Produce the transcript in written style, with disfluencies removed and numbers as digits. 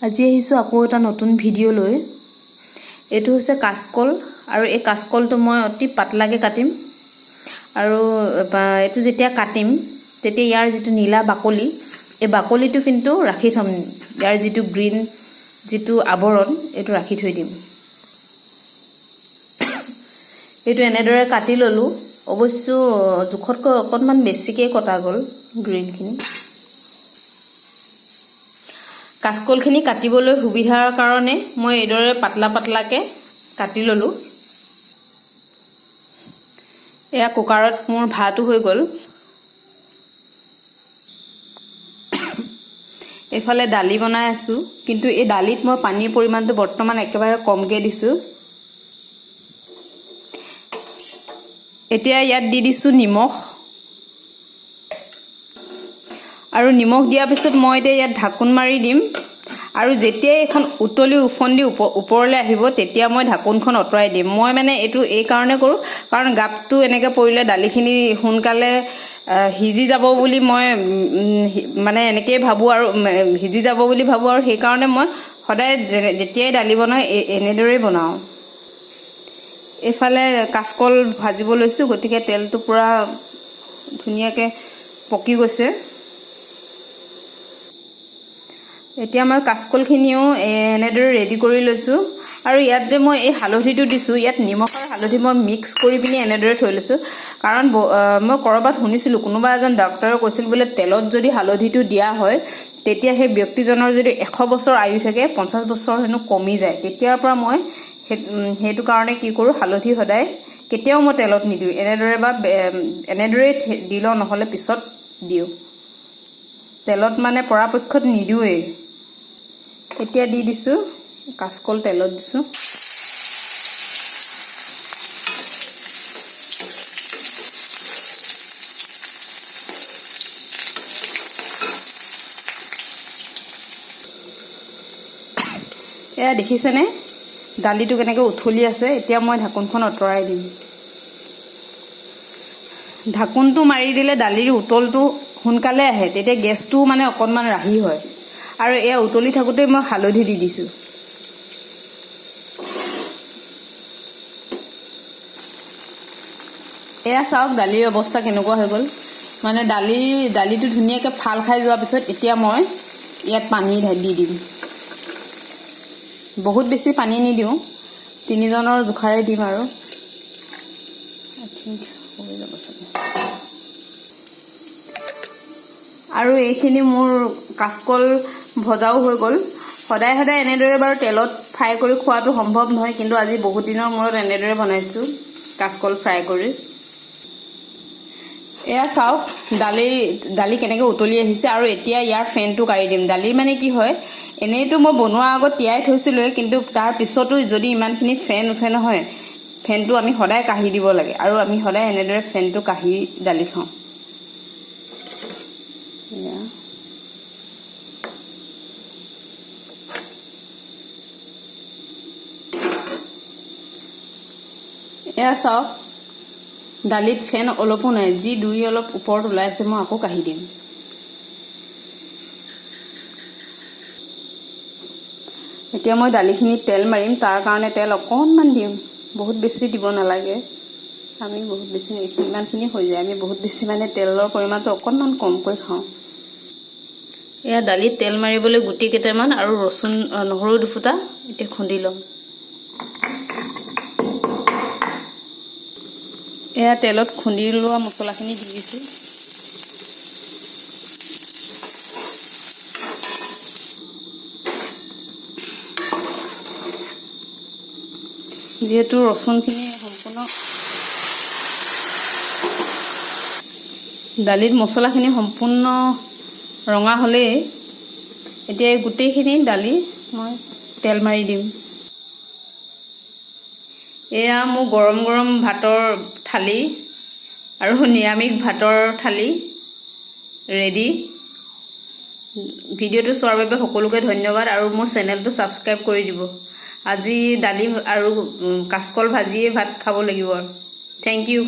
আজি আহিছো আকৌ এটা নতুন ভিডিও লৈ। এটো হৈছে কাচকল আৰু এই কাচকলটো মই অতি পাতলাকে কাটিম আৰু এটো যেতিয়া কাটিম তেতিয়া ইয়াৰ যেটো নীলা বাকলি এই বাকলিটো কিন্তু ৰাখি থম। ইয়াৰ যেটো গ্ৰীন যেটো আবৰণ এটো ৰাখি থৈ দিম। এটো এনেদৰে কাটি ললো। অবশ্য জুখতকৈ অকনমান বেছিকৈ কটা গল গ্ৰীনখিনি। কাচকলখিনি কাটিবলৈ সুবিধাৰ কাৰণে মই এদৰে পাতলা পাতলাকে কাটি ললো। এয়া কুকাৰত মোৰ ভাতটো হৈ গল। এফালে দালি বনাই আছো, কিন্তু এই দালিত মই পানীৰ পৰিমাণটো বৰ্তমান একেবাৰে কমকে দিছো। এতিয়া ইয়াত দি দিছো নিমখ আৰু নিমখ দিয়াৰ পিছত মই এতিয়া ইয়াত ঢাকন মাৰি দিম আৰু যেতিয়া এখন উতলি উফন্দি ওপৰলৈ আহিব তেতিয়া মই ঢাকনখন অতৰাই দিম। মই মানে এটো এই কাৰণে কৰো কাৰণ গাপটো এনেকে পৰিলে দালিখিনি সোনকালে হিজি যাব বুলি মই মানে এনেকৈ ভাবো আৰু হিজি যাব বুলি ভাবো আৰু সেই কাৰণে মই সদায় যেতিয়াই দালি বনাই এনেদৰে বনাও। এফালে কাচকল ভাজিব লৈছো, গতিকে তেলটো পুৰা ধুনিয়াকে পকি গৈছে। এতিয়া মই কাচকলখিনিও এনেদৰে ৰেডি কৰি লৈছো আৰু ইয়াত যে মই এই হালধিটো দিছো, ইয়াত নিমখ আৰু হালধি মই মিক্স কৰি পিনি এনেদৰে থৈ লৈছো। কাৰণ মই কৰবাত শুনিছিলো কোনোবা এজন ডক্টৰে কৈছিল বোলে তেলত যদি হালধিটো দিয়া হয় তেতিয়া সেই ব্যক্তিজনৰ যদি 100 বছৰ আয়ু থাকে 50 বছৰ হেনো কমি যায়। তেতিয়াৰ পৰা মই সেইটো কাৰণে কি কৰো, হালধি সদায় কেতিয়াও মই তেলত নিদিও। এনেদৰে দিলো, নহলে পিছত দিও। তেলত মানে পৰাপক্ষত নিদিওৱে। এতিয়া দি দিছো কাচকল তেলত দিছো। এয়া দেখিছেনে দালিটো কেনেকৈ উঠলি আছে। এতিয়া মই ঢাকনখন অতৰাই দিম। ঢাকনটো মাৰি দিলে দালিৰ উতলটো সোনকালে আহে, তেতিয়া গেছটো মানে অকনমান ৰাহি হয়। আৰু এয়া উতলি থাকোতে মই হালধি দি দিছো। এয়া চাওক দালিৰ অৱস্থা কেনেকুৱা হৈ গল। মানে দালিটো ধুনীয়াকে ফাল খাই যোৱাৰ পিছত এতিয়া মই ইয়াত পানী দি দিম। বহুত বেছি পানী নিদিওঁ, 3 জনৰ জোখাৰে দিম আৰু হৈ যাব চাগে। আৰু এইখিনি মোৰ কাচকল ভজাও হৈ গল। সদায় সদায় এনেদৰে বাৰু তেলত ফ্ৰাই কৰি খোৱাটো সম্ভৱ নহয়, কিন্তু আজি বহুত দিনৰ মূৰত এনেদৰে বনাইছো কাচকল ফ্ৰাই কৰি। এয়া চাওক দালি কেনেকৈ উতলি আহিছে আৰু এতিয়া ইয়াৰ ফেনটো কাঢ়ি দিম। দালিৰ মানে কি হয়, এনেইতো মই বনোৱাৰ আগত তিয়াই থৈছিলোৱে, কিন্তু তাৰ পিছতো যদি ইমানখিনি ফেন উঠে নহয়, ফেনটো আমি সদায় কাঢ়ি দিব লাগে আৰু আমি সদায় এনেদৰে ফেনটো কাঢ়ি দালি খাওঁ। এয়া চাওক দালিত ফেন অলপো নাই, যি দুই অলপ ওপৰত ওলাইছে মই আকৌ কাঢ়ি দিম। এতিয়া মই দালিখিনিত তেল মাৰিম, তাৰ কাৰণে তেল অকণমান দিম, বহুত বেছি দিব নালাগে। আমি বহুত বেছি ইমানখিনি হৈ যায়, আমি বহুত বেছি মানে তেলৰ পৰিমাণটো অকণমান কমকৈ খাওঁ। এয়া দালিত তেল মাৰিবলৈ গুটি কেইটামান আৰু নহৰু দুফুটা এতিয়া খুন্দি ল'ম। এয়া তেলত খুন্দি লোৱা মছলাখিনি দি দিছো। যিহেতু ৰচুনখিনি সম্পূৰ্ণ দালিত মছলাখিনি সম্পূৰ্ণ ৰঙা হ'লেই এতিয়া গোটেইখিনি দালি মই তেল মাৰি দিম। এয়া মোৰ গৰম গৰম ভাতৰ থালি আৰু নিৰামিষ ভাতৰ থালি ৰেডি। ভিডিঅ'টো চোৱাৰ বাবে সকলোকে ধন্যবাদ আৰু মোৰ চেনেলটো ছাবস্ক্ৰাইব কৰি দিব। আজি দালি আৰু কাচকল ভাজিয়ে ভাত খাব লাগিব। Thank U.